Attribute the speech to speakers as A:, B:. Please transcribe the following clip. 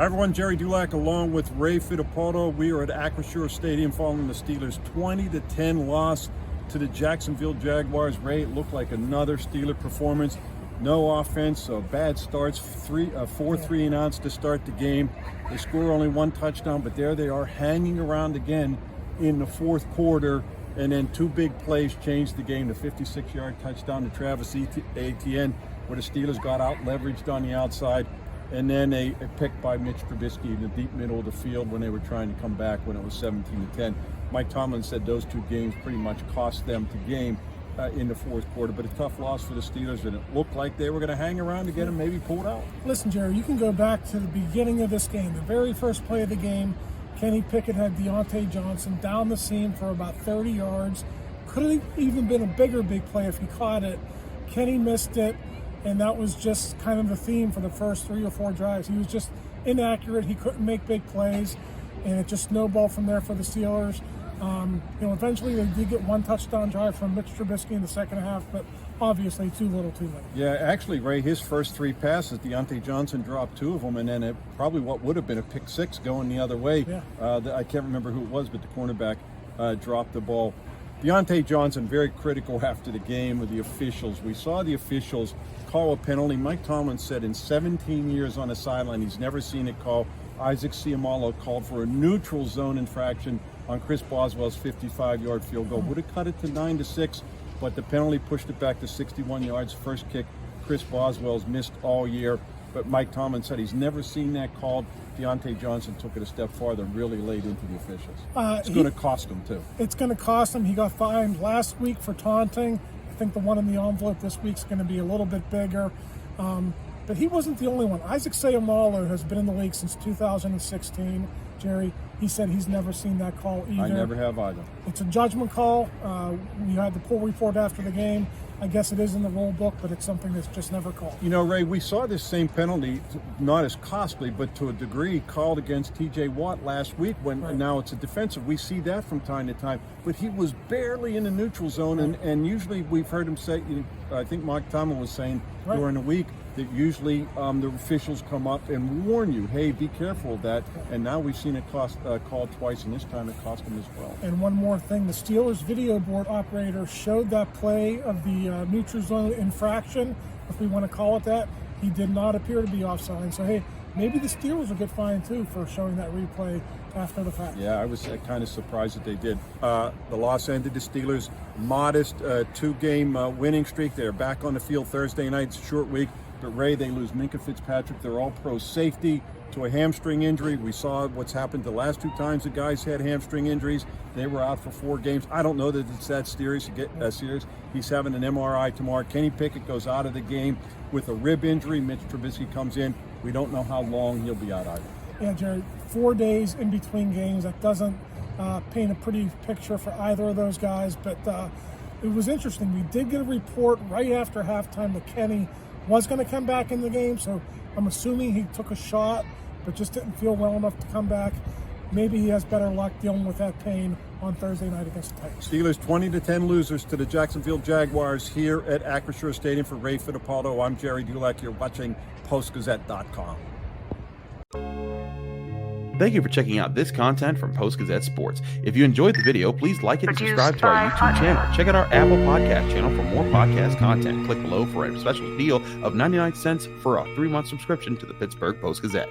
A: Hi everyone, Gerry Dulac along with Ray Fittipaldo. We are at Acrisure Stadium following the Steelers' 20-10 loss to the Jacksonville Jaguars. Ray, it looked like another Steeler performance. No offense, so bad starts, 4-3 and outs to start the game. They score only one touchdown, but there they are hanging around again in the fourth quarter. And then two big plays changed the game. The 56-yard touchdown to Travis Etienne, where the Steelers got out leveraged on the outside. And then a pick by Mitch Trubisky in the deep middle of the field when they were trying to come back when it was 17-10. Mike Tomlin said those two games pretty much cost them the game in the fourth quarter. But a tough loss for the Steelers, and it looked like they were going to hang around to get them maybe pulled out.
B: Listen, Gerry, you can go back to the beginning of this game. The very first play of the game, Kenny Pickett had Diontae Johnson down the seam for about 30 yards. Could have even been a big play if he caught it. Kenny missed it. And that was just kind of the theme for the first 3 or 4 drives. He was just inaccurate. He couldn't make big plays, and it just snowballed from there for the Steelers. Eventually they did get one touchdown drive from Mitch Trubisky in the second half, but obviously too little, too late.
A: Yeah, actually, Ray, his first 3 passes, Diontae Johnson dropped 2 of them, and then probably what would have been a pick 6 going the other way.
B: Yeah.
A: I can't remember who it was, but the cornerback dropped the ball. Diontae Johnson, very critical after the game with the officials. We saw the officials call a penalty. Mike Tomlin said in 17 years on the sideline, he's never seen it called. Isaac Seumalo called for a neutral zone infraction on Chris Boswell's 55-yard field goal. Would have cut it to 9-6, but the penalty pushed it back to 61 yards. First kick Chris Boswell's missed all year, but Mike Tomlin said he's never seen that called. Diontae Johnson took it a step farther, really laid into the officials. It's going to cost him, too.
B: It's going to cost him. He got fined last week for taunting. I think the one in the envelope this week's going to be a little bit bigger. But he wasn't the only one. Isaac Seumalo has been in the league since 2016. Gerry, he said he's never seen that call either.
A: I never have either.
B: It's a judgment call. We had the pull report after the game. I guess it is in the rule book, but it's something that's just never called.
A: You know, Ray, we saw this same penalty, not as costly, but to a degree, called against T.J. Watt last week when now it's a defensive. We see that from time to time, but he was barely in the neutral zone, and usually we've heard him say, I think Mike Tomlin was saying during the week, that usually the officials come up and warn you, hey, be careful of that. And now we've seen it called twice, and this time it cost them as well.
B: And one more thing, the Steelers video board operator showed that play of the neutral zone infraction, if we want to call it that. He did not appear to be offside. So, hey, maybe the Steelers will get fined, too, for showing that replay after the fact.
A: Yeah, I was kind of surprised that they did. The loss ended the Steelers' modest 2-game winning streak. They're back on the field Thursday night. It's a short week. But Ray, they lose Minkah Fitzpatrick, their all-pro safety, to a hamstring injury. We saw what's happened the last 2 times the guys had hamstring injuries. They were out for 4 games. I don't know that it's that serious. He's having an MRI tomorrow. Kenny Pickett goes out of the game with a rib injury. Mitch Trubisky comes in. We don't know how long he'll be out either.
B: Yeah, Gerry, 4 days in between games. That doesn't paint a pretty picture for either of those guys. But it was interesting. We did get a report right after halftime that Kenny was going to come back in the game, so I'm assuming he took a shot but just didn't feel well enough to come back. Maybe he has better luck dealing with that pain on Thursday night against the Titans.
A: Steelers 20-10 losers to the Jacksonville Jaguars here at Acrisure Stadium. For Ray Fittipaldo, I'm Gerry Dulac. You're watching Post-Gazette.com.
C: Thank you for checking out this content from Post-Gazette Sports. If you enjoyed the video, please like it and subscribe to our YouTube channel. Check out our Apple Podcast channel for more podcast content. Click below for a special deal of 99 cents for a 3-month subscription to the Pittsburgh Post-Gazette.